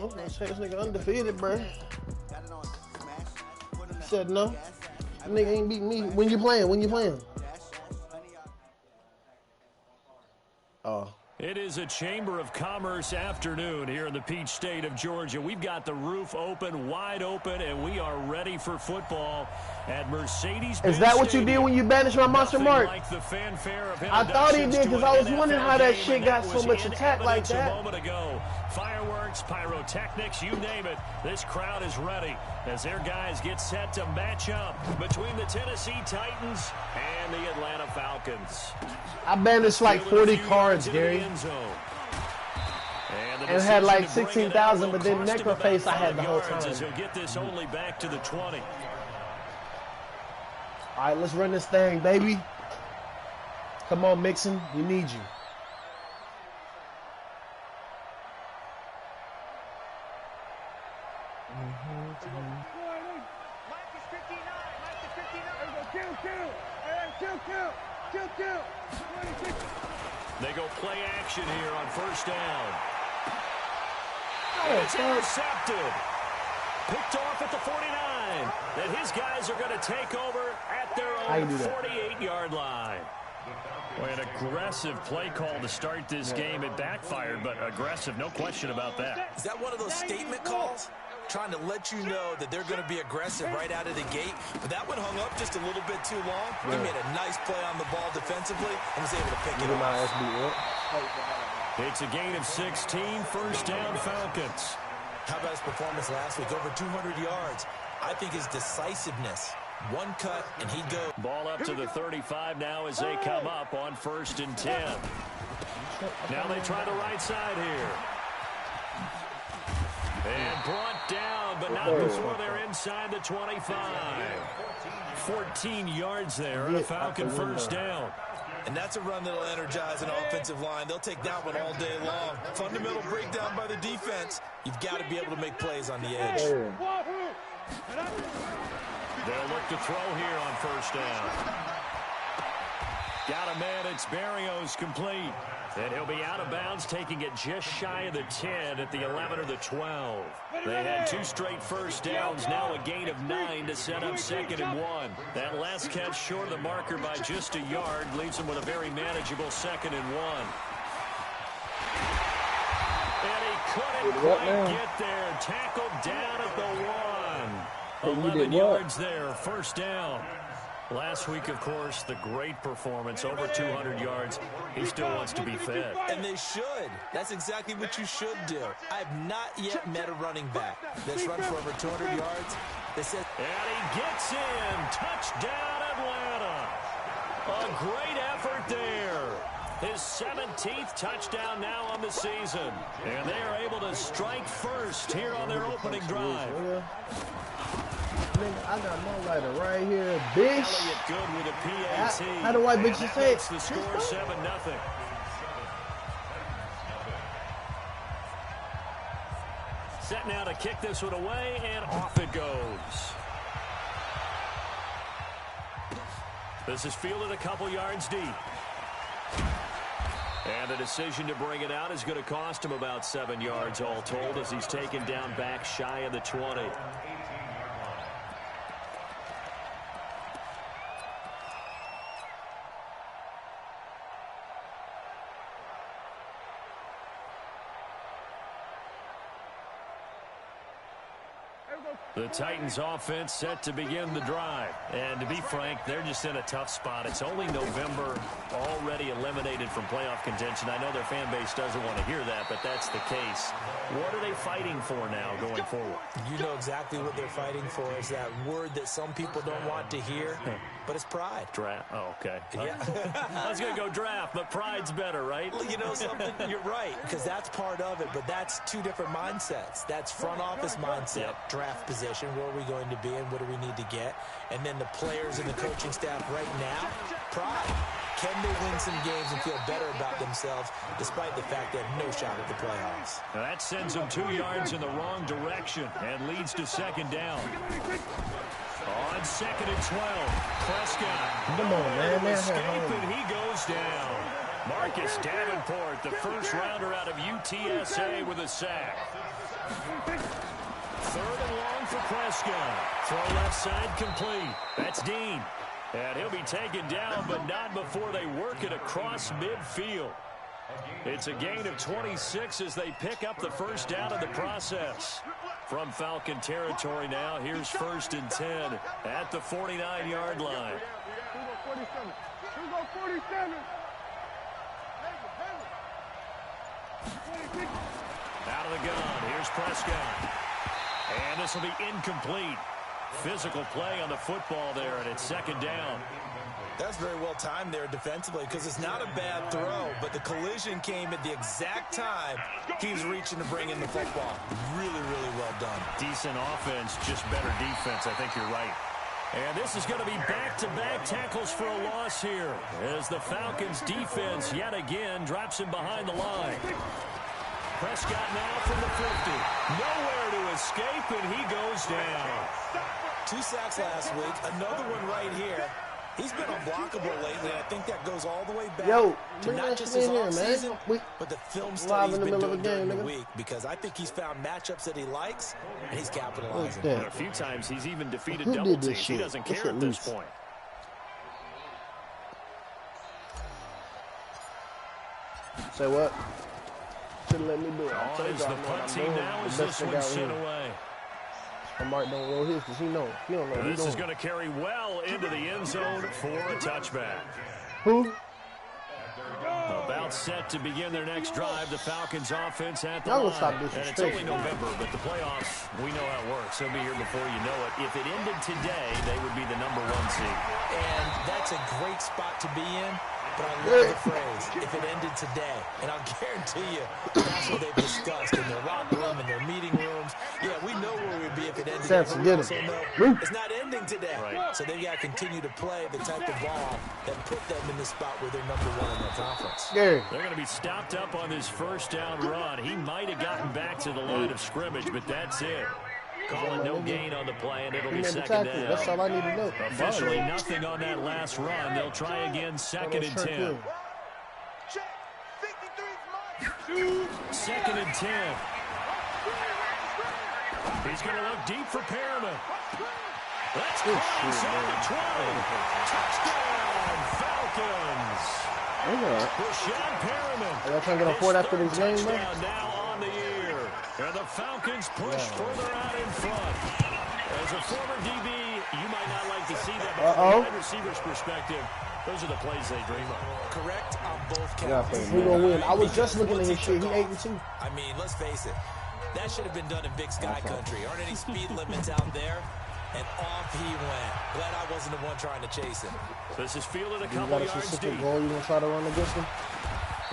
I'm gonna say this nigga undefeated, bro. Said no. That nigga ain't beat me. When you playing? When you playing? Oh. It is a Chamber of Commerce afternoon here in the Peach State of Georgia. We've got the roof open, wide open, and we are ready for football at Mercedes-Benz. Is that what you did when you banished my Monster Mark? Like the fanfare of I thought he did because I was wondering how that shit got so much attack like that. A moment ago. Fireworks, pyrotechnics, you name it. This crowd is ready as their guys get set to match up between the Tennessee Titans and the Atlanta Falcons. I banished like 40 cards, Gary. And had like 16,000, but then Necroface I had the whole time. He'll get this only back to the 20. All right, let's run this thing, baby. Come on, Mixon. We need you. They go play action here on first down. It's intercepted. Picked off at the 49. And his guys are going to take over at their own 48-yard line. Boy, an aggressive play call to start this game. It backfired, but aggressive, no question about that. Is that one of those statement calls? Trying to let you know that they're going to be aggressive right out of the gate. But that one hung up just a little bit too long. He made a nice play on the ball defensively and was able to pick it up. It's a gain of 16, first down Falcons. How about his performance last week? Over 200 yards. I think his decisiveness. One cut, and he'd go. Ball up to the 35 now as they come up on first and 10. Now they try the right side here. And brought down, but not before they're inside the 25. 14 yards there, and a Falcon first down. And that's a run that'll energize an offensive line. They'll take that one all day long. Fundamental breakdown by the defense. You've got to be able to make plays on the edge. They'll look to throw here on first down. Got a man, it's Berrios complete. And he'll be out of bounds, taking it just shy of the 10 at the 11 or the 12. They had 2 straight first downs, now a gain of 9 to set up 2nd and 1. That last catch short of the marker by just a yard leaves them with a very manageable 2nd and 1. And he couldn't quite get there. Tackled down at the 1. 11 yards there, first down. Last week, of course, the great performance, over 200 yards. He still wants to be fed. And they should. That's exactly what you should do. I have not yet met a running back that's run for over 200 yards. They said, and he gets in. Touchdown, Atlanta. A great effort there. His 17th touchdown now on the season. And they are able to strike first here on their opening drive. I got my lighter right here, bitch. Elliott good with a PAT. How do white bitches say it? The score 7-0. Set now to kick this one away, and off it goes. This is fielded a couple yards deep. And the decision to bring it out is going to cost him about 7 yards all told as he's taken down back shy of the 20. The Titans offense set to begin the drive. And to be frank, they're just in a tough spot. It's only November, already eliminated from playoff contention. I know their fan base doesn't want to hear that, but that's the case. What are they fighting for now going forward? You know exactly what they're fighting for. Is that word that some people don't want to hear, but it's pride. Draft. Oh, okay. Yeah. I was going to go draft, but pride's better, right? Well, you know something? You're right, because that's part of it, but that's 2 different mindsets. That's front office mindset, draft position. Where are we going to be and what do we need to get? And then the players and the coaching staff right now, pride. Can they win some games and feel better about themselves despite the fact they have no shot at the playoffs? Now that sends them 2 yards in the wrong direction and leads to 2nd down. On 2nd and 12, Prescott. Come on, man. Escape, and he goes down. Marcus Davenport, the first rounder out of UTSA with a sack. 3rd and long for Prescott. Throw left side complete. That's Dean. And he'll be taken down, but not before they work it across midfield. It's a gain of 26 as they pick up the first down in the process. From Falcon territory now, here's 1st and 10 at the 49-yard line. Out of the gun, here's Prescott. And this will be incomplete. Physical play on the football there, and it's 2nd down. That's very well timed there defensively because it's not a bad throw, but the collision came at the exact time he was reaching to bring in the football. Really, really well done. Decent offense, just better defense. I think you're right. And this is going to be back-to-back tackles for a loss here as the Falcons' defense yet again drops him behind the line. Prescott now from the 50. Nowhere to escape, and he goes down. 2 sacks last week, another one right here. He's been unblockable lately, and I think that goes all the way back to not just his offseason, but the film study he's been doing during the week, because I think he's found matchups that he likes, and he's capitalizing. And a few times he's even defeated double teams. He doesn't care at this point. Say what? Shouldn't let me do it. On is the punt team now as this one sent away. Mark don't roll his because he don't know. This is going to carry well into the end zone for a touchback. Who? About set to begin their next drive. The Falcons offense at the Y'all line. stop And it's only November, but the playoffs, we know how it works. They'll be here before you know it. If it ended today, they would be the number 1 seed. And that's a great spot to be in. But I love the phrase, if it ended today. And I'll guarantee you, that's what they've discussed in their locker room, in their meeting rooms. Yeah, we know where we'd be if it ended today. We also know it's not ending today. Right. So they've got to continue to play the type of ball that put them in the spot where they're number 1 in their conference. Gary. They're going to be stopped up on this first down run. He might have gotten back to the line of scrimmage, but that's it. Calling no gain on the play, and it'll be 2nd down. That's all I need to know. Officially nothing on that last run. They'll try again, 2nd and 10. 2nd and 10. He's going to look deep for Perriman. That's close on the 20. Touchdown, Falcons. Rashad Perriman. Are y'all trying to get a point after this game, bro? Now on the year. And the Falcons push further out in front. As a former DB, you might not like to see that, but from a wide receiver's perspective, those are the plays they dream of. Correct on both counts. We're going to win. I was just looking at his shit. He 8-2. I mean, let's face it. That should have been done in Big Sky Country. Aren't any speed limits out there? And off he went. Glad I wasn't the one trying to chase him. This is fielded a couple yards deep. Goal you going to try to run against him?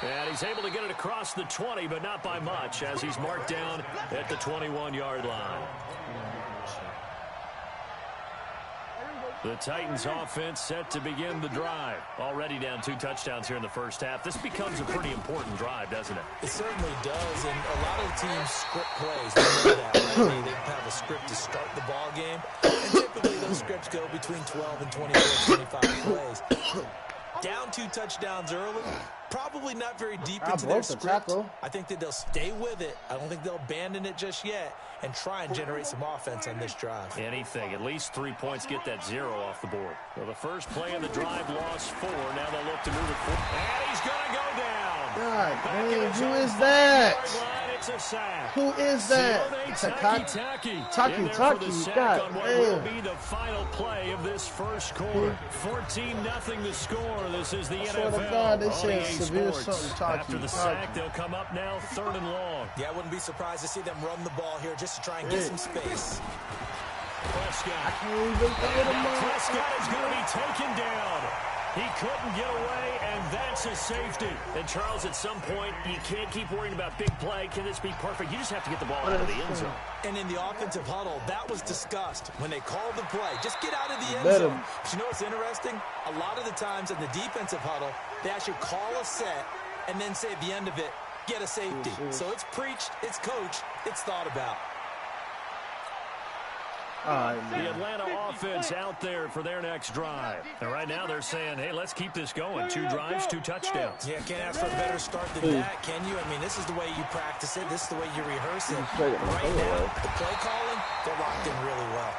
And he's able to get it across the 20, but not by much, as he's marked down at the 21-yard line. The Titans offense set to begin the drive. Already down 2 touchdowns here in the first half. This becomes a pretty important drive, doesn't it? It certainly does, and a lot of teams script plays. They know that, right? They have a script to start the ball game, and typically those scripts go between 12 and 24, 25 plays. Down 2 touchdowns early, probably not very deep into their script. I think that they'll stay with it. I don't think they'll abandon it just yet and try and generate some offense on this drive. Anything. At least 3 points, get that 0 off the board. So the first play of the drive lost 4. Now they'll look to move it forward. And he's going to go down. God dang, who is that? It's a sack. Who is that? Taki. God damn. Will be the final play of this first quarter. 14-0 the score. This is the NFL. God, they said severe something. After the sack, they'll come up now 3rd and long. Yeah, I wouldn't be surprised to see them run the ball here just to try and get some space. Prescott. Prescott is going to be taken down. He couldn't get away, and that's a safety. And, Charles, at some point, you can't keep worrying about big play. Can this be perfect? You just have to get the ball out of the end zone. And in the offensive huddle, that was discussed when they called the play. Just get out of the end zone. But you know what's interesting? A lot of the times in the defensive huddle, they actually call a set and then say at the end of it, get a safety. So it's preached, it's coached, it's thought about. The Atlanta offense out there for their next drive. And right now they're saying, hey, let's keep this going. 2 drives, 2 touchdowns. Yeah, can't ask for a better start than that, can you? I mean, this is the way you practice it. This is the way you rehearse it. Right now, the play calling, they're locked in really well.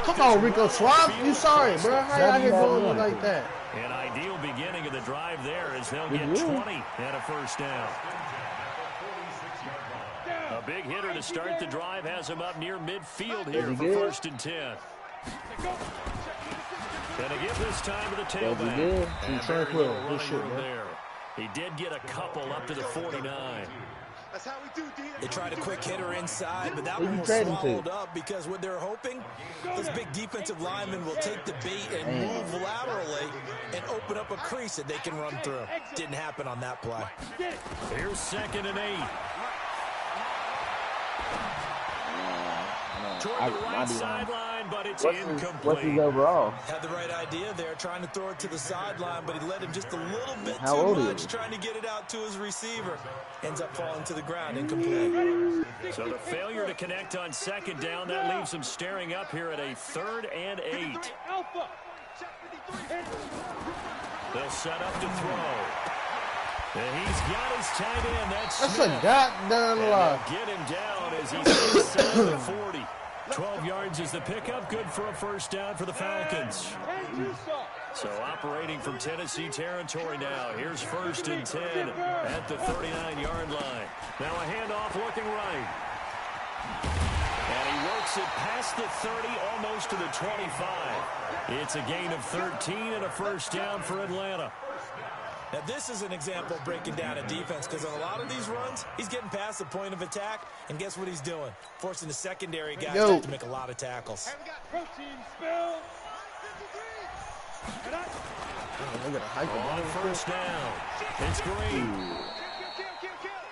Come on, Rico Suave. You sorry, bro. How y'all here doing like that? An ideal beginning of the drive there as they'll get 20 and a first down. A big hitter to start the drive has him up near midfield here for 1st and 10. Gonna give this time to the tailback. And very little running room there. He did get a couple up to the 49. That's how we do, D. They tried a quick hitter inside, but that one was swallowed up because what they're hoping, those big defensive linemen will take the bait and move laterally and open up a crease that they can run through. Didn't happen on that play. Here's 2nd and 8. Toward the right sideline, but it's incomplete. What's his overall? Had the right idea there, trying to throw it to the sideline, but he led him just a little bit How too old much, is he? trying to get it out to his receiver. Ends up falling to the ground, incomplete. So the failure to connect on 2nd down, that leaves him staring up here at a 3rd and 8. They'll set up to throw. And he's got his tight end. That's a Smith. goddamn lie. Get him down as he's inside the 40. 12 yards is the pickup. Good for a first down for the Falcons. So operating from Tennessee territory now. Here's 1st and 10 at the 39-yard line. Now a handoff looking right. And he works it past the 30, almost to the 25. It's a gain of 13 and a first down for Atlanta. Now, this is an example of breaking down a defense because on a lot of these runs, he's getting past the point of attack, and guess what he's doing? Forcing the secondary guys to make a lot of tackles. On first down, it's Green.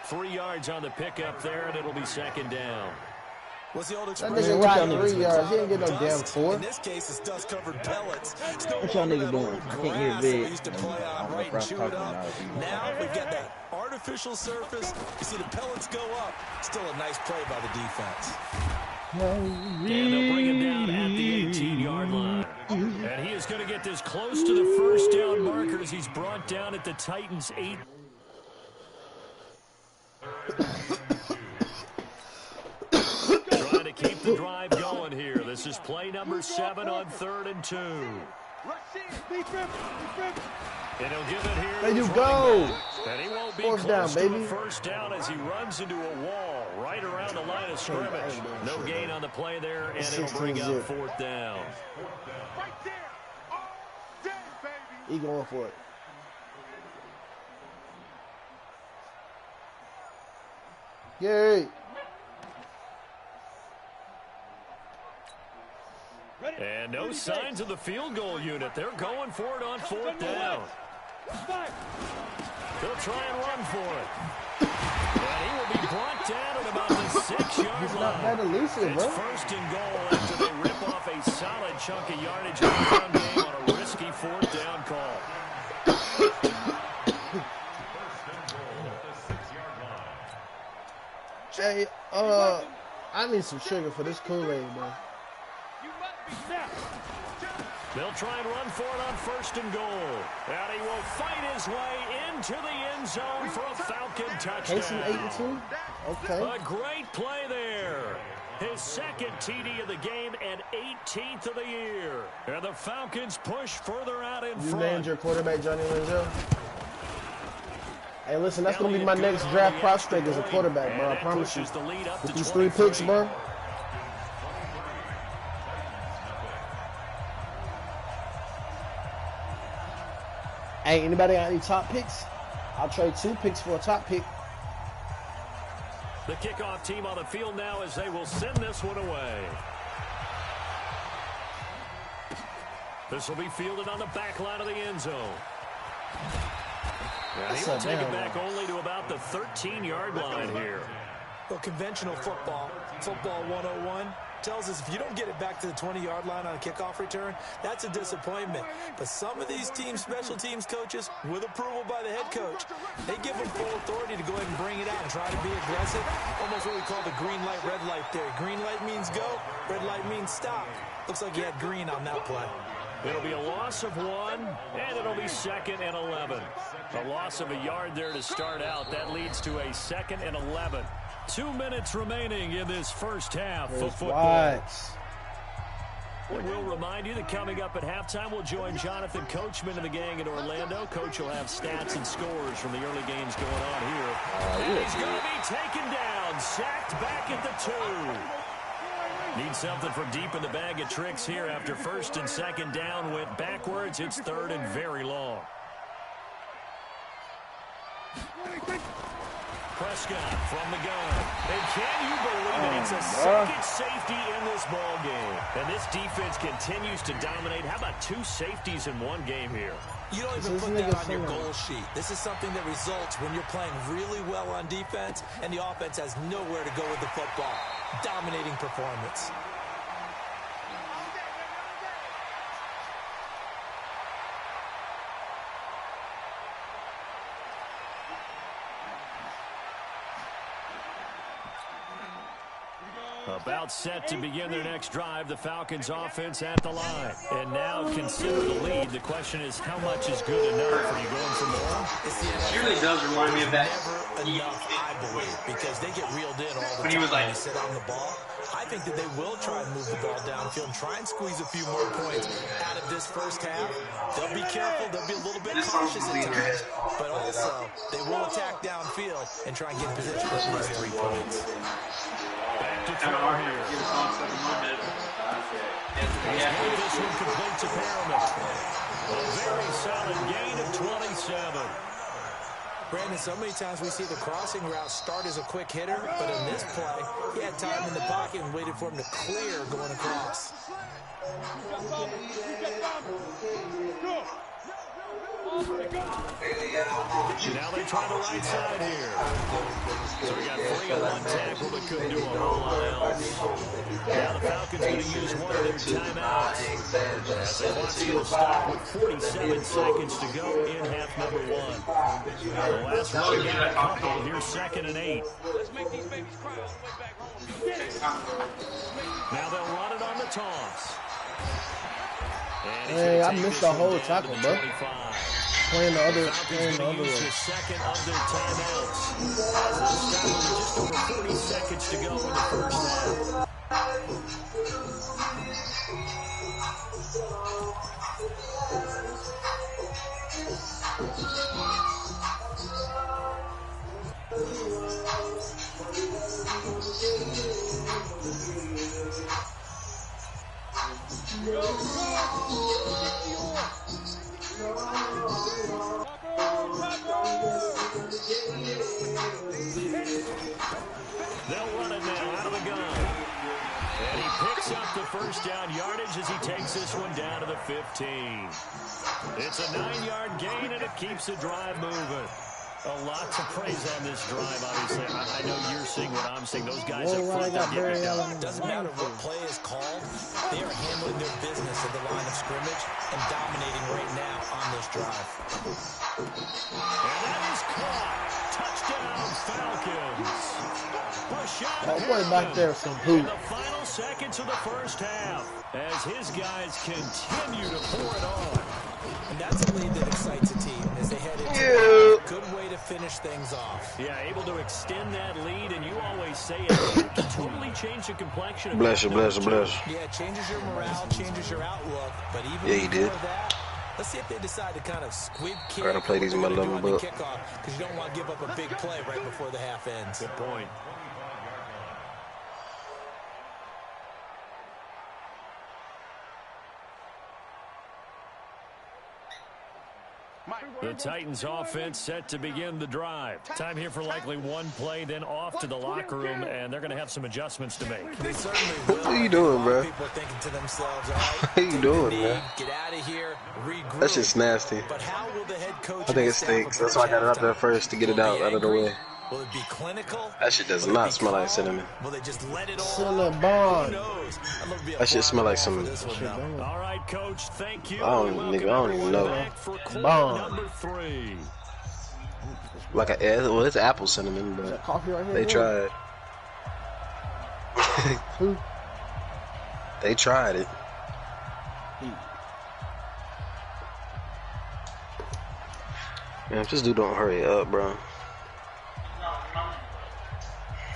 3 yards on the pickup there, and it'll be 2nd down. What's the old That expression? nigga got 3 yards. He ain't get no damn 4. In this case, it's dust-covered pellets. What y'all niggas doing? I can't hear big. We used to play on right and chew it up. Now we've got that artificial surface. You see the pellets go up. Still a nice play by the defense. And they'll bring him down at the 18-yard line. And he is going to get this close to the first down marker as he's brought down at the Titans' 8. Trying to keep the drive going here. This is play number 7 on 3rd and 2. And he'll give it here. There you go. And he won't be Fourth close down, to baby. a first down as he runs into a wall right around the line of scrimmage. No gain on the play there, and it'll bring up 4th down. He going for it. Yay. And no signs of the field goal unit. They're going for it on 4th down. They'll try and run for it. And he will be brought down at about the 6-yard He's line. not that elusive, It's bro. 1st and goal after they rip off a solid chunk of yardage in the ground game on a risky 4th down call. Jay, I need some sugar for this Kool-Aid, man. They'll try and run for it on 1st and goal. And he will fight his way into the end zone for a Falcon touchdown. Casey 8-2? Okay. A great play there. His 2nd TD of the game and 18th of the year. And the Falcons push further out in You front. named your quarterback Johnny Manziel? Hey, listen, that's going to be my next draft prospect as a quarterback, bro. I promise you. With these 3 picks, bro. Hey, anybody got any top picks? I'll trade 2 picks for a top pick. The kickoff team on the field now as they will send this one away. This will be fielded on the back line of the end zone. And he will take it back only to about the 13-yard line here. Well, conventional football 101, tells us if you don't get it back to the 20-yard line on a kickoff return, that's a disappointment. But some of these special teams coaches, with approval by the head coach, they give them full authority to go ahead and bring it out and try to be aggressive. Almost what we call the green light, red light theory. Green light means go, red light means stop. Looks like he had green on that play. It'll be a loss of 1, and it'll be 2nd and 11. A loss of a yard there to start out. That leads to a 2nd and 11. 2 minutes remaining in this first half of football. We'll remind you that coming up at halftime, we'll join Jonathan Coachman and the gang in Orlando. Coach will have stats and scores from the early games going on here. And he's going to be taken down, sacked back at the 2. Need something from deep in the bag of tricks here after 1st and 2nd down. Went backwards. It's 3rd and very long. Prescott from the gun. And can you believe it? It's a second safety in this ball game. And this defense continues to dominate. How about 2 safeties in one game here? You don't even put that on your goal sheet. This is something that results when you're playing really well on defense and the offense has nowhere to go with the football. Dominating performance. About set to begin their next drive. The Falcons offense at the line. And now consider the lead. The question is, how much is good enough? Are you going for more? It really does remind me of that. Never enough, I believe, because they get reeled in all the time when they sit on the ball. I think that they will try and move the ball downfield and try and squeeze a few more points out of this first half. They'll be careful. They'll be a little bit cautious at times. But also, they will attack downfield and try and get position for at least 3 points. Back to throw here. This one complete to Perriman. A very solid gain of 27. Brandon, so many times we see the crossing route start as a quick hitter, but in this play, he had time in the pocket and waited for him to clear going across. Now they try the right side here. So we got 3 on one tackle, but couldn't do a whole lot else. Now the Falcons going to use one of their timeouts. As the clock's going to stop with 47 seconds to go in half number 1. The last one got a couple. Here's 2nd and 8. Let's make these babies cry all the way back home. Now they'll run it on the toss. Hey, I missed the whole tackle, bro. Playing the other way. The second of their timeouts. As they'll stop with just over 40 seconds to go in the first half. They'll run it now out of the gun. And he picks up the first down yardage as he takes this one down to the 15. It's a 9-yard gain, and it keeps the drive moving. A lot to praise on this drive, obviously. I know you're seeing what I'm seeing. Those guys up front, they're getting it done. It doesn't matter what play is called. They are handling their business at the line of scrimmage and dominating right now on this drive. And that is caught. Touchdown, Falcons. That boy back there some poop. In the final seconds of the first half, as his guys continue to pour it on. And that's a lead that excites a team as they head into a good way to finish things off. Yeah, able to extend that lead, and you always say it can totally change the complexion of bless you. Yeah, it changes your morale, changes your outlook, but even before that, let's see if they decide to kind of squib kick. Gotta play these motherfuckers the kickoff, because you don't want to give up a big play right before the half ends. Good point. The Titans offense set to begin the drive. Time here for likely one play, then off to the locker room, and they're going to have some adjustments to make. They certainly will. What are you doing, bro? People are thinking to themselves, all right, what are you doing, man? Get out of here, regroup. That shit's nasty. But how will the head coach I think it stinks. That's why I got it out there first to get it out of the way. Will it be clinical? That shit does not smell like cinnamon. Will they just let it all Cinnabon. out? Who knows? I'd love to be a That shit part smell of like that some. for this one, though. All right, Coach, thank you. I don't even know. Back for quarter Bond. number 3. Like well, it's apple cinnamon, Is that but coffee right here? they tried. Who? They tried it. Man, if this dude don't hurry up, bro.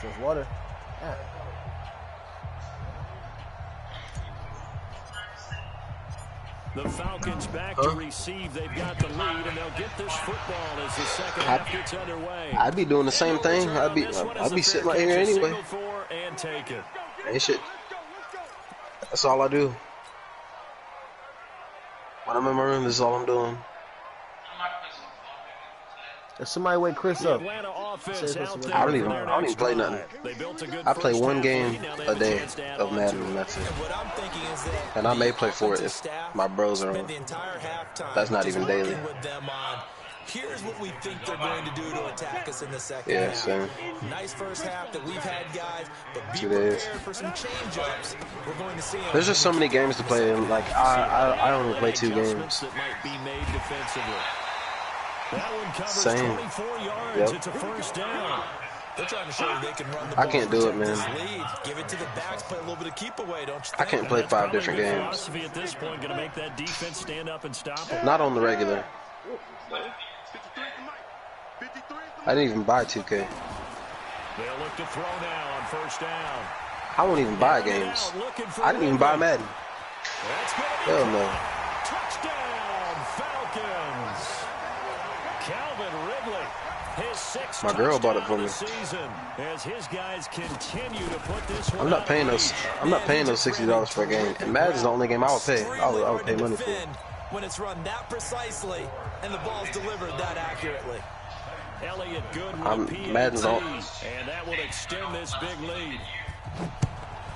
Just water. Yeah. The Falcons back to receive. They've got the lead, and they'll get this football as the second half gets underway. I'd be doing the same thing. I'd be sitting right here anyway. And take it. Hey, shit. That's all I do. When I'm in my room, this is all I'm doing. If somebody wake Chris up. I don't even play nothing. I play one game a day of Madden, and that's it. And I may play for it if my bros are on. That's not even daily. Here's what we think they're going to do to attack us in the second Yeah, half. same. Nice first half that we've had, guys, but be 2 days. prepared for some change-ups. We're going to see them. There's just so many games to play, and like I only play 2 games. That might be made defensively. That one covers Same. 24 yards. Yep. It's a first down. They're trying to show you they can run the I ball, can't do it, protect man. this lead. Give it to the backs, play a little bit of keep away, don't you think? I can't play 5 different Good games. philosophy at this point, going to make that defense stand up and stop it. Not on the regular. I didn't even buy 2K. They'll look to throw now on first down. I won't even buy games. I didn't even buy Madden. That's good. Hell no. Touchdown, Falcons. Calvin Ridley, his 6th My girl bought it for touchdown me. of the season, as his guys continue to put this one I'm not up. paying those $60 for a game. And Madden's the only game I would pay. I would pay money for it. When it's run that precisely and the ball's delivered that accurately. Elliott good with a Madden's PAT, all- and that will extend this big lead.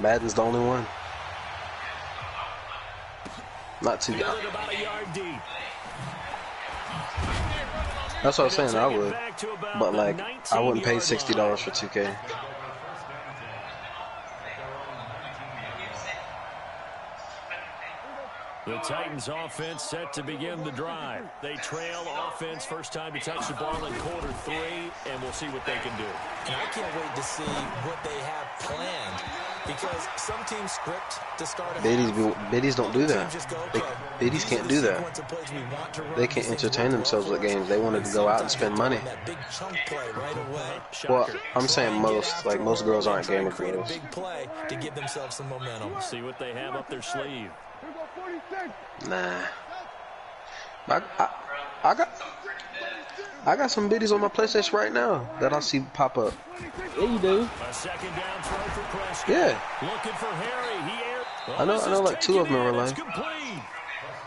Madden's the only one. Not too Field good. it about a yard deep. That's what I was saying. I They'll take it would, back to about but the like I wouldn't pay 19-yard $60 line. for 2K. The Titans offense set to begin the drive. They trail offense first time to touch the ball in quarter 3, and we'll see what they can do. And I can't wait to see what they have planned, because some teams script to start a Biddies don't do that. Teams just go, They, okay, Biddies these can't are do the that. sequence of plays we want to run. They can't These things entertain work themselves with well. games. They want to go out and spend money. That big chunk play right away. Well, Shocker. I'm saying most, like most girls aren't gamer Create a girls. big play to give themselves some momentum. See what they have up their sleeve. Nah. I got some biddies on my PlayStation right now that I see pop up. Yeah, you do. A second down throw for Prescott. Yeah. Looking for Harry. He aired. I know like 2 of them in real It's life. complete.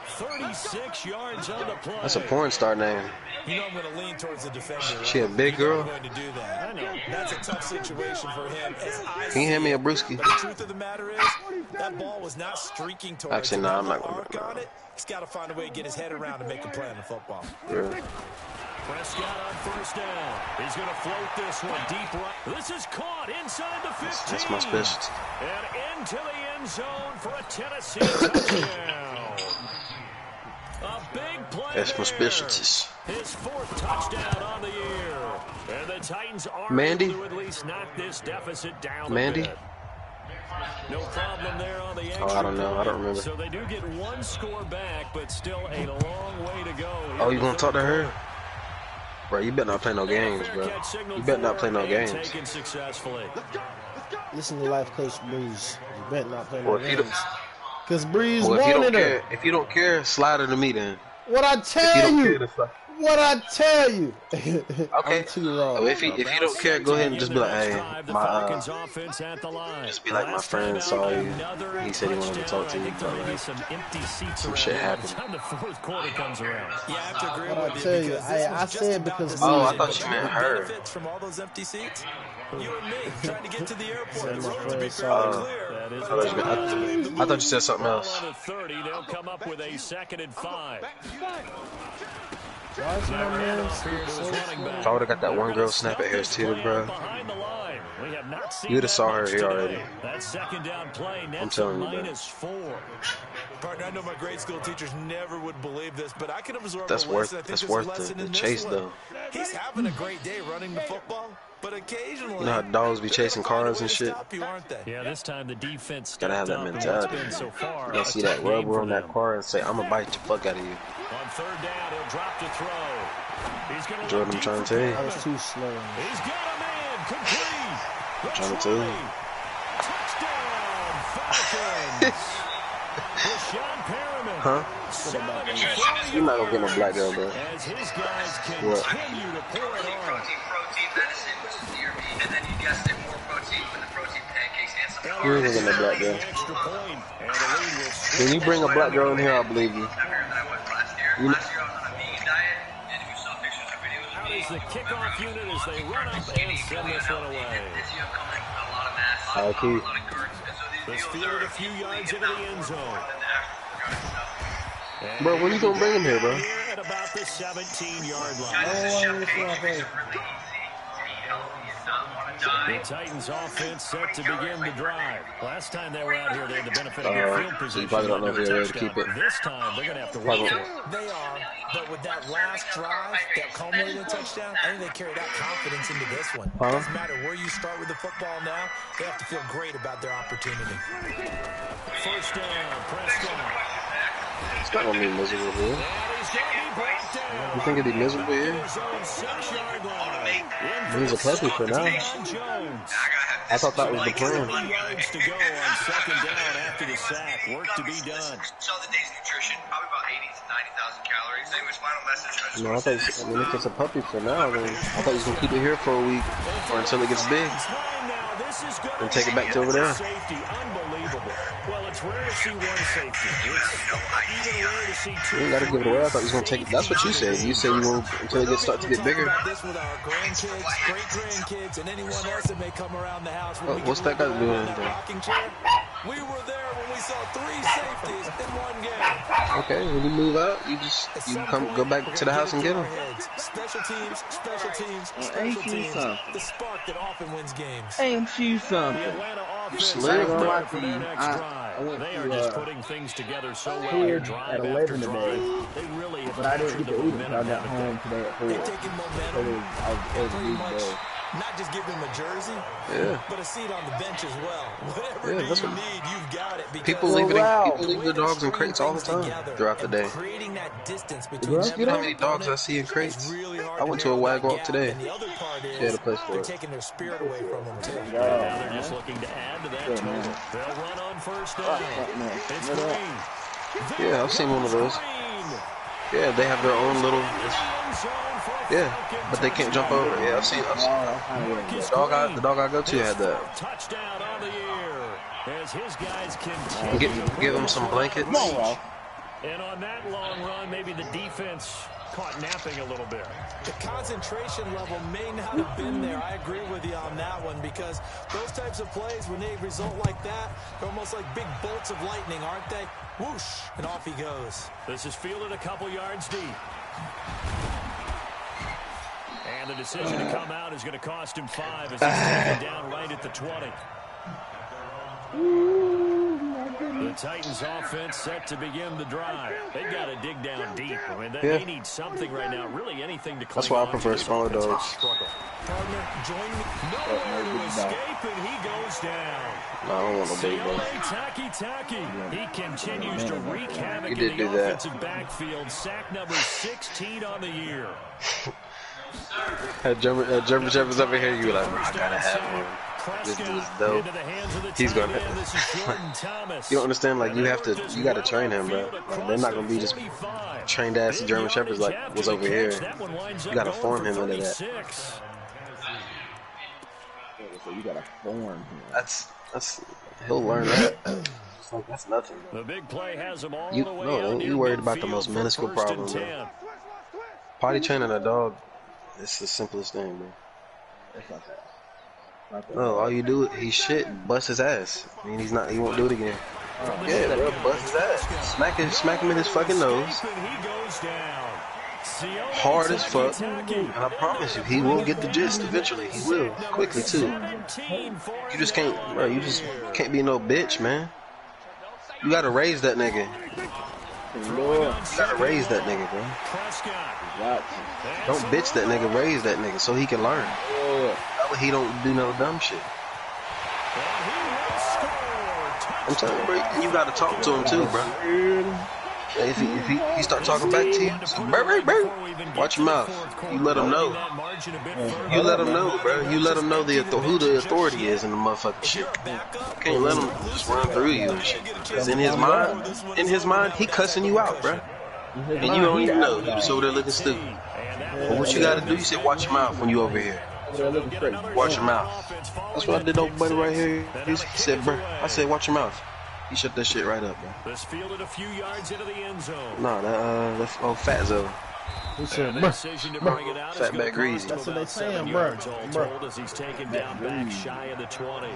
36 yards on the play. That's a porn star name. You know I'm going to lean towards the defender. She a big girl. I'm going to do that. I know. That's a tough situation for him. Can you hand me a brewski? But the truth of the matter is, that ball was not streaking towards Actually, him. no, I'm not The gonna arc do on that. it. He's got to find a way to get his head around and make a play on the football. Yeah. Prescott on first down. He's going to float this one deep right. This is caught inside the 15. That's my specialty. And into the end zone for a Tennessee touchdown. A big play That's my there. specialties. His 4th touchdown on the year. And the Titans are Mandy? able to at least knock this deficit down Mandy? a bit. No problem there on the extra Oh, I don't know. I don't remember. So they do get 1 score back, but still a long way to go. Oh, you gonna talk to her? Bro, you better not play no games, bro. You better not play no games. Taken successfully. Listen to Life Coach Breeze. You better not play no Or if you don't, games. Because Breeze or if you don't wanted care, her. if you don't care, slide her to me then. What I If you tell don't care, you. then slide. What I tell you. Okay. I'm too raw. Oh, if you don't care, go ahead and just be like, hey, my just be like, my friend saw you. He said he wanted to talk to you, but like, some shit happened. The 4th quarter comes around. Yeah, I have to agree What I with tell you you, because this I was just said about because the Oh, I season. thought you meant her. Benefits from all those empty seats. You and me trying to get to the airport. The my roads would friend be saw fairly you. clear. That is I thought you said something else. On the 30, they'll come up with a 2nd and 5. If I would have got that one girl snap at Harris Teeter, bro, you would have saw her here already. That second down play, I'm telling you, -4. Partner, I know my grade school teachers never would believe this, but I can absorb that's worth the chase though. He's having a great day running the football, but occasionally, you know how dogs be chasing cars and shit. Yeah, this time the defense gotta have that mentality. You gotta see that rubber on that car and say, "I'm gonna bite the fuck out of you." On third down, he'll drop to throw. He's gonna Jordan, I'm trying to tell you. That was too slow. He's got him in. Complete. I'm trying to tell you. Touchdown, Falcons. Rashawn Perriman. Huh? You're not gonna get no black girl, bro. As his guys continue to pour it on. Protein, medicine, deer meat, and then you guessed it, more protein with the protein pancakes and some You ain't gonna get no black girl. When you bring a black girl in here, I'll believe you. Last year I was on a vegan diet, and if you saw pictures or videos of Out me, is the kickoff unit as they run up and send this one away. this year coming, a lot of mass, a All right, lot Keith. of girths, and so these Let's deals field are a few yards into the end zone. Bro, when you gonna bring him here, bro? Here at about the 17-yard line. The Titans offense set to begin the drive. Last time they were out here, they had the benefit of good field position. You probably don't know if they're ready to keep it. This time, they're going to have to work for it. They are, but with that last drive, that culminating touchdown, I think they carry that confidence into this one. It doesn't matter where you start with the football now, they have to feel great about their opportunity. First down, Prescott. It's not gonna be miserable here. You think it'd be miserable here? He's a puppy for now. I thought that was the plan. Yards to go on second down after the sack. Work to be done. Saw the day's nutrition, probably about 80 to 90,000 calories. Anyways, final message. No, I mean, if it's a puppy for now, then I thought he was gonna keep it here for a week or until it gets big and take it back to over there. Unbelievable. Well, it's rare to see one safety. It's even rare to see two. You ain't gotta give it away. I thought he was gonna take it. That's what you said. You said you want until it start to get bigger. This with our grandkids, great-grandkids, and anyone else that may come around the house. What's that got to do with anything? We were there when we saw 3 safeties in one game. Okay, when you move out, you go back to the house and get them. Special teams, special teams, Ain't special you teams. something? The spark that often wins games. Ain't you something? Slick, bro. I went They are to, just putting things together so well here here, drive at after 11 drive. today, They really have but I didn't captured get the to eat it until I momentum, got haven't they? home today at 4. They're taking momentum It was a pretty week much, day. not just giving them a jersey, Yeah. but a seat on the bench as well. Whatever Yeah, that's you what need, you've got it. people leave their dogs in crates all the time throughout the day. Creating that distance between You know how many dogs I see in crates? I went to a wag walk today. And the other part is She had a place for they're it. taking their spirit away from them too. Now they're just looking to add to that total. They'll run on first down. It's Green. Yeah, I've seen one of those. Yeah, they have their own little. Yeah, but they can't jump over. Yeah, I've seen. The dog I go to had that. Touchdown on the year as his guys continue. Give them some blankets. And on that long run, maybe the defense caught napping a little bit. The concentration level may not have been there. I agree with you on that one because those types of plays, when they result like that, they're almost like big bolts of lightning, aren't they? Whoosh, and off he goes. This is fielded a couple yards deep. And the decision to come out is going to cost him 5 as he's taken down right at the 20. The Titans offense set to begin the drive. They got to dig down deep. I mean, they need something right now, really anything to cling That's why I on prefer to. smaller dogs. Partner, join me. Nowhere to escape, and he goes down. No, I don't want no big dog. Taki. He continues to wreak havoc He did in do the that. offensive backfield. Sack number 16 on the year. Had German Shepherds over here, you were like, I gotta have one. This dude's dope. He's gonna. You don't understand? Like you gotta train him, bro. Like, they're not gonna be just trained ass German Shepherds like was over here. You gotta form him into that. So you gotta form him. That's he'll learn that. That's nothing. The big play has him all You the way no, out you worried about the most minuscule first and problem, 10. bro. Potty training a dog, it's the simplest thing, bro. It's not that. No, all you do he shit, bust his ass. I mean, he won't do it again. Yeah, bro, bust his ass. Smack him in his fucking nose. He goes down. hard as fuck, and I promise you, he will get the gist eventually. He will, quickly too. You just can't, bro. You just can't be no bitch, man. You gotta raise that nigga. You gotta raise that nigga, bro. Don't bitch that nigga. Raise that nigga so he can learn. That way he don't do no dumb shit. I'm telling you, bro. You gotta talk to him too, bro. If he start talking back to you, watch your mouth. You let him know. You let him know, bro. You let him know who the authority is in the motherfucking shit. You can't let him just run through you and shit. Cause in his mind, he cussing you out, bro. And you don't even know. You just over there looking stupid. But what you gotta do, you say watch your mouth when you over here. Watch your mouth. That's what I did, old buddy right here. He said, bro. I said, watch your mouth. He shut that shit right up, bro. This fielded a few yards into the end zone. No, that's Fat Zone. He said, Fatback Greasy. That's what they saying, bro. As he's taken down back shy of the 20.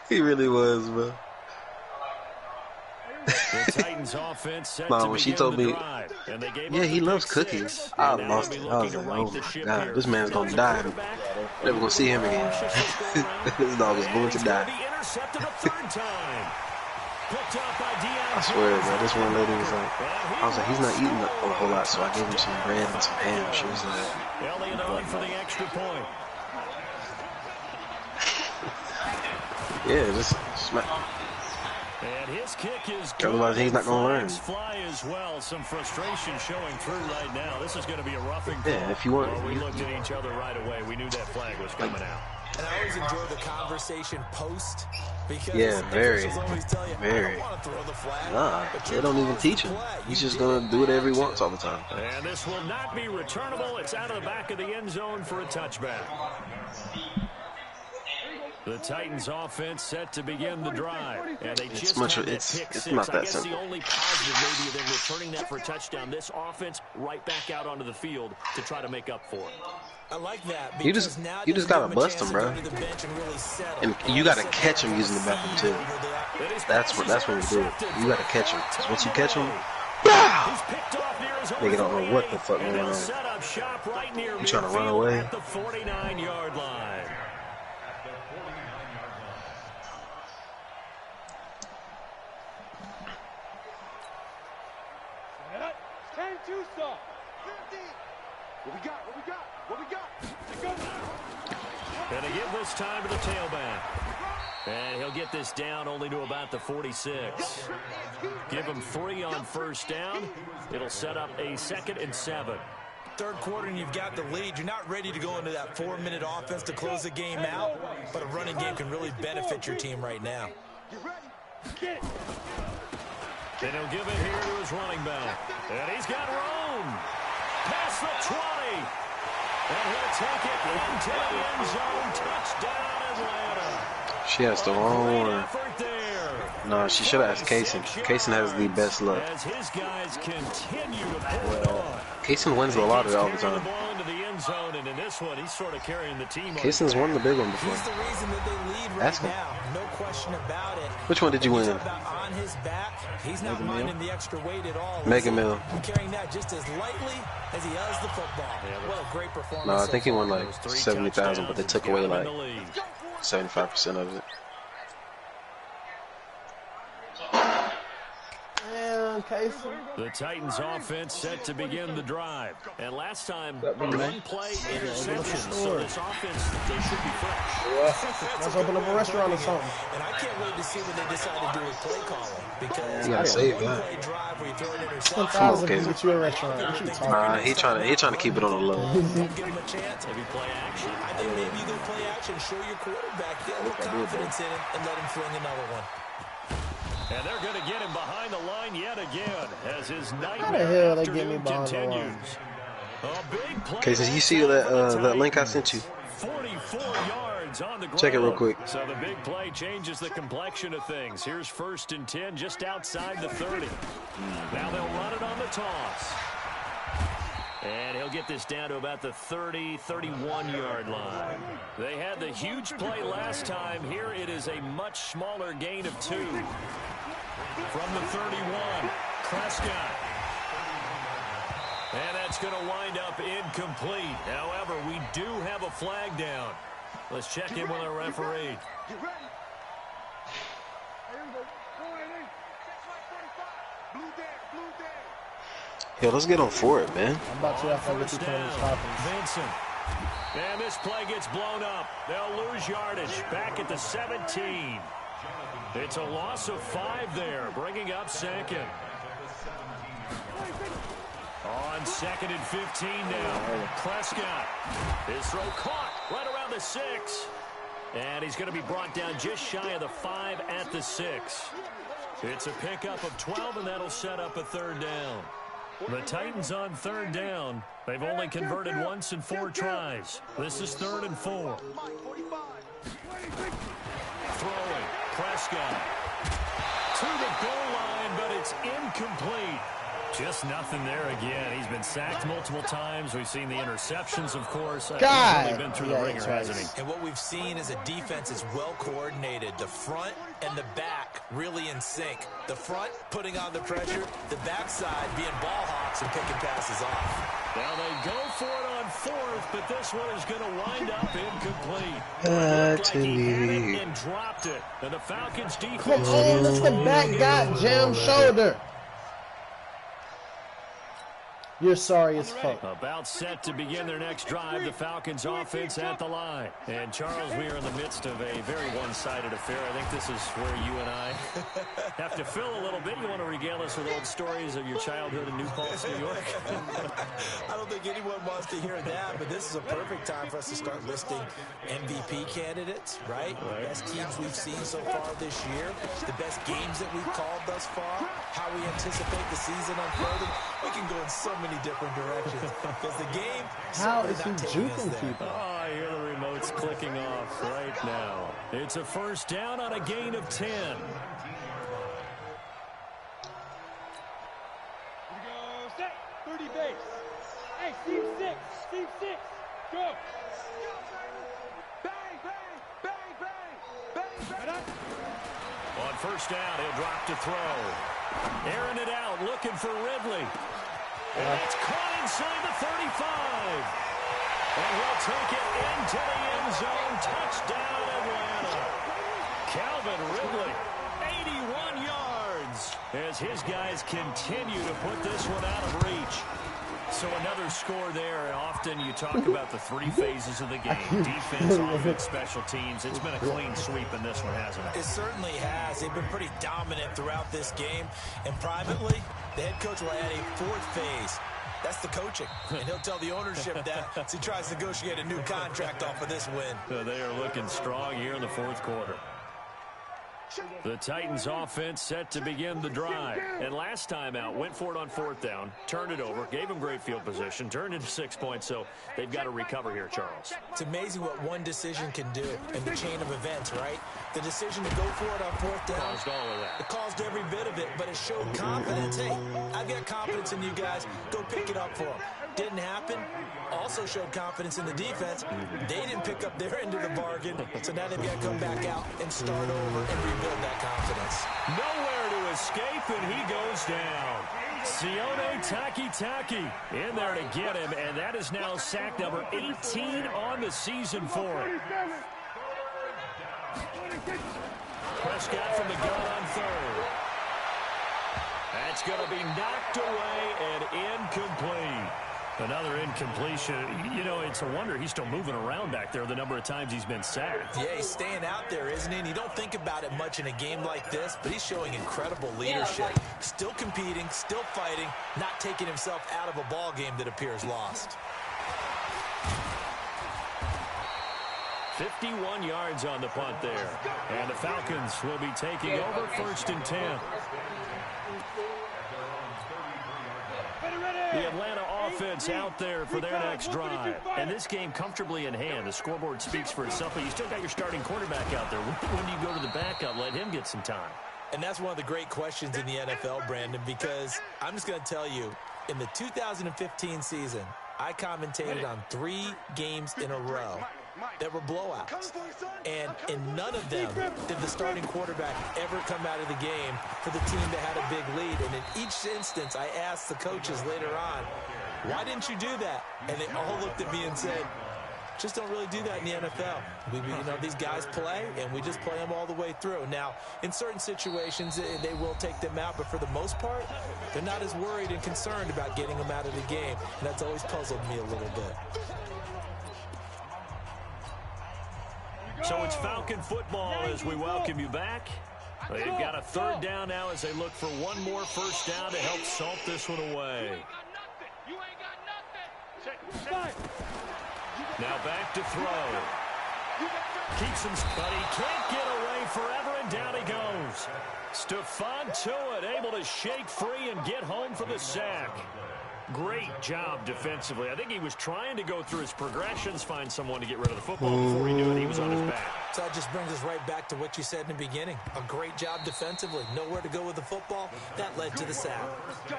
He really was, bro. The Titans offense set Nah, to when she begin told the me, drive, and they gave yeah, up he the loves pick cookies, six, I and now lost they'll it. be I was looking like, to oh right the my ship god, here. this man's gonna die. Never gonna see him again. This dog is going to die. Intercepted a third time. Picked up by Deion. I swear, bro, this one lady was like, I was like, he's not eating a whole lot, so I gave him some bread and some ham. She was like, Elliott on for the extra point. yeah, just smack. And his kick is good. Otherwise, he's not gonna learn. Fly as well. Some frustration showing through right now. This is going to be a roughing call. Yeah, if you want. Well, we looked at each other right away. We knew that flag was coming out. And I always enjoy the conversation post because very. I don't want to throw the flag. Nah, they don't even teach him. He's just gonna do whatever he wants all the time. And this will not be returnable. It's out of the back of the end zone for a touchback. The Titans offense set to begin the drive. And they just had that pick six. It's not that I guess simple. the only positive maybe of them returning that for a touchdown. This offense right back out onto the field to try to make up for it. I like that. You just gotta bust him, bro. And you gotta catch him using the bathroom too. That's when you do it. You gotta catch him. Because once you catch him, nigga don't know what the fuck going on. You trying to run away? At the 49-yard line. And they give this time to the tailback. And he'll get this down only to about the 46. Give him 3 on first down. It'll set up a 2nd and 7. Third quarter and you've got the lead. You're not ready to go into that 4-minute offense to close the game out, but a running game can really benefit your team right now. And he'll give it here to his running back. And he's got room. Past the 20. And he'll take it into the end zone. Touchdown, Atlanta. She has the wrong one. No, she should have asked Kaysen. Kaysen has the best luck. As his guys continue to pull it on. Kaysen wins a lot of it all the time. Zone, and in this one, he's sort of carrying the team. Kaysen's won the big one before. He's the reason that they lead right now. No question about it. Which one did you win? On his back, he's not minding the extra weight at all. Mega Mill. Carrying that just as lightly as he does the football. What a great performance. No, I think he won like 70,000, but they took away like 75% of it. The Titans offense set to begin the drive. And last time, 1 play interception. So this offense, they should be fresh. Let's open up a restaurant or something. And I can't wait to see what they decide to do with play calling. Because you gotta save that. Come on, get you a restaurant. What you talking about? He trying to keep it on the low. Give him a chance. Maybe play action. I think maybe you go play action, show your quarterback, get a little confidence in him, and let him fling another one. And they're going to get him behind the line yet again as his How the hell they get me behind the line? Okay, so you see that link I sent you? 44 yards on the ground. Check it real quick. So the big play changes the complexion of things. Here's 1st and 10 just outside the 30. Now they'll run it on the toss. And he'll get this down to about the 30, 31-yard line. They had the huge play last time. Here it is a much smaller gain of 2. From the 31, Prescott. And that's going to wind up incomplete. However, we do have a flag down. Let's check in with our referee. Yeah, let's get on for it, man. I'm about to have to look at Vincent. And this play gets blown up. They'll lose yardage. Back at the 17. It's a loss of 5 there, bringing up second. On 2nd and 15 now. Prescott. His throw caught right around the 6. And he's going to be brought down just shy of the 5 at the 6. It's a pickup of 12, and that'll set up a 3rd down. The Titans on 3rd down. They've only converted once in 4 tries. This is 3rd and 4. Throwing. Prescott. To the goal line, but it's incomplete. Just nothing there again. He's been sacked multiple times. We've seen the interceptions, of course. God! He's been through the ringer, hasn't he? And what we've seen is a defense is well coordinated. The front and the back really in sync. The front putting on the pressure, the backside being ball hawks and picking passes off. Now they go for it on 4th, but this one is going to wind up incomplete. To me. And dropped it. And the Falcons defense. Come on, that's the back got jammed shoulder. You're sorry as fuck. About set to begin their next drive. The Falcons offense at the line. And Charles, we are in the midst of a very one-sided affair. I think this is where you and I have to fill a little bit. You want to regale us with old stories of your childhood in New Paltz, New York? I don't think anyone wants to hear that, but this is a perfect time for us to start listing MVP candidates, right? The best teams we've seen so far this year, the best games that we've called thus far, how we anticipate the season unfolding. We can go in so many different directions because the game how is he juking people? Oh, I hear the remote's clicking off right now. It's a 1st down on a gain of 10. Here we go, set, 30 base. Hey, Steve 6, Steve 6, go. Bang, bang, bang, bang, bang, bang. On 1st down, he'll drop to throw. Airing it out, looking for Ridley. And it's caught inside the 35. And he'll take it into the end zone. Touchdown, Atlanta. Calvin Ridley, 81 yards. As his guys continue to put this one out of reach. So another score there. Often you talk about the 3 phases of the game. Defense, offense, special teams. It's been a clean sweep in this one, hasn't it? It certainly has. They've been pretty dominant throughout this game. And privately, the head coach will add a 4th phase. That's the coaching. And he'll tell the ownership that as he tries to negotiate a new contract off of this win. So they are looking strong here in the 4th quarter. The Titans offense set to begin the drive. And last time out, went for it on 4th down, turned it over, gave them great field position, turned into 6 points, so they've got to recover here, Charles. It's amazing what one decision can do in the chain of events, right? The decision to go for it on 4th down. Caused all of that. It caused every bit of it, but it showed confidence. Hey, I've got confidence in you guys. Go pick it up for them. Didn't happen. Also showed confidence in the defense. They didn't pick up their end of the bargain, so now they've got to come back out and start over and rebuild that confidence. Nowhere to escape, and he goes down. Sione Takitaki in there to get him, and that is now sack number 18 on the season for him. Prescott from the gun on 3rd. That's going to be knocked away and incomplete. Another incompletion. You know, it's a wonder he's still moving around back there the number of times he's been sacked. Yeah, he's staying out there, isn't he? And you don't think about it much in a game like this, but he's showing incredible leadership. Still competing, still fighting, not taking himself out of a ball game that appears lost. 51 yards on the punt there. And the Falcons will be taking over 1st and 10. The Atlanta offense out there for their next drive. And this game comfortably in hand. The scoreboard speaks for itself, but you still got your starting quarterback out there. When do you go to the backup? Let him get some time. And that's one of the great questions in the NFL, Brandon, because I'm just going to tell you, in the 2015 season, I commentated on 3 games in a row that were blowouts. And in none of them did the starting quarterback ever come out of the game for the team that had a big lead. And in each instance, I asked the coaches later on, why didn't you do that? And they all looked at me and said, just don't really do that in the NFL. These guys play, and we just play them all the way through. Now, in certain situations, they will take them out, but for the most part, they're not as worried and concerned about getting them out of the game, and that's always puzzled me a little bit. So it's Falcon football as we welcome you back. They've got a 3rd down now as they look for one more first down to help salt this one away. Now back to throw. Keeps him, but he can't get away forever, and down he goes. Stephon Tuitt able to shake free and get home for the sack. Great job defensively. I think he was trying to go through his progressions, find someone to get rid of the football. Before he knew it, he was on his back. So that just brings us right back to what you said in the beginning. A great job defensively. Nowhere to go with the football. That led to the sack.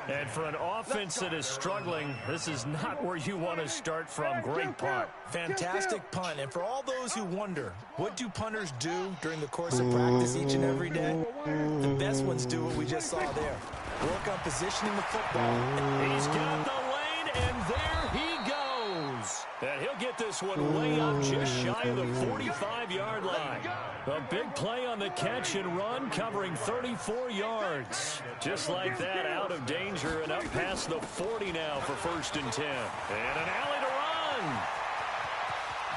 And for an offense that is struggling, this is not where you want to start from. Great punt. Fantastic punt. And for all those who wonder, what do punters do during the course of practice each and every day? The best ones do what we just saw there. Work on positioning the football. He's got the lane, and there he goes. And he'll get this one way up just shy of the 45-yard line. A big play on the catch and run, covering 34 yards. Just like that, out of danger and up past the 40 now for 1st and 10. And an alley to run.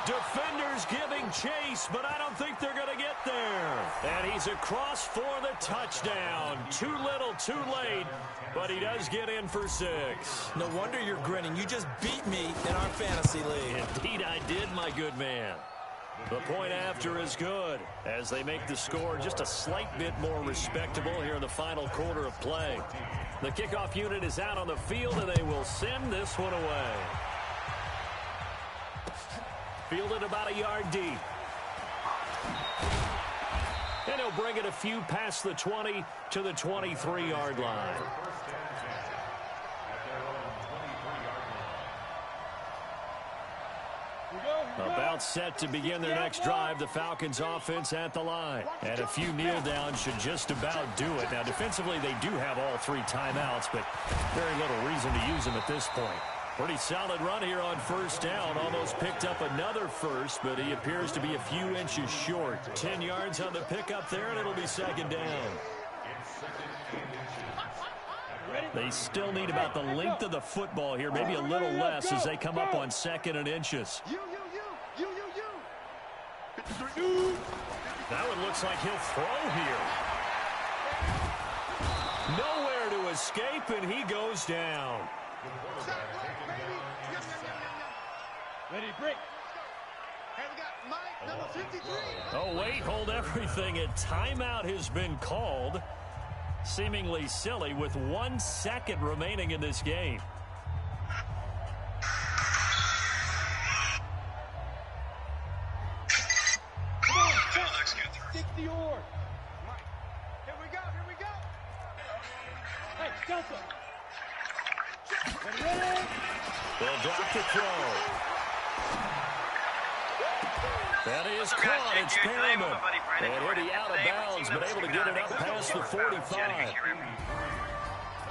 Defenders giving chase, but I don't think they're going to get there. And he's across for the touchdown. Too little, too late, but he does get in for 6. No wonder you're grinning. You just beat me in our fantasy league. Indeed I did, my good man. The point after is good as they make the score just a slight bit more respectable here in the final quarter of play. The kickoff unit is out on the field, and they will send this one away. Fielded about a yard deep. And he'll bring it a few past the 20 to the 23-yard line. About set to begin their next drive, the Falcons offense at the line. And a few kneel downs should just about do it. Now, defensively, they do have all 3 timeouts, but very little reason to use them at this point. Pretty solid run here on 1st down. Almost picked up another first, but he appears to be a few inches short. 10 yards on the pickup there, and it'll be 2nd down. They still need about the length of the football here, maybe a little less as they come up on 2nd and inches. That one looks like he'll throw here. Nowhere to escape, and he goes down. Ready, break. Oh, wait, hold everything. A timeout has been called. Seemingly silly with 1 second remaining in this game. Come on, 60 or. Here we go. Hey, Delta. They'll drop the throw. That is caught. It's Perriman. And he'll be out of bounds, but able to get it up past the 45.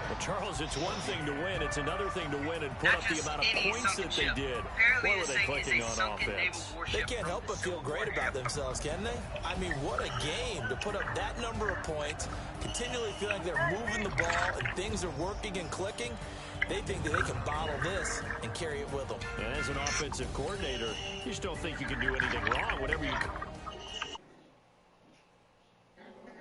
Well, Charles, it's one thing to win. It's another thing to win and put up the amount of points that they did. What were they clicking on offense? They can't help but feel great about themselves, can they? I mean, what a game to put up that number of points, continually feel like they're moving the ball and things are working and clicking. They think that they can bottle this and carry it with them. And as an offensive coordinator, you just don't think you can do anything wrong. Whatever you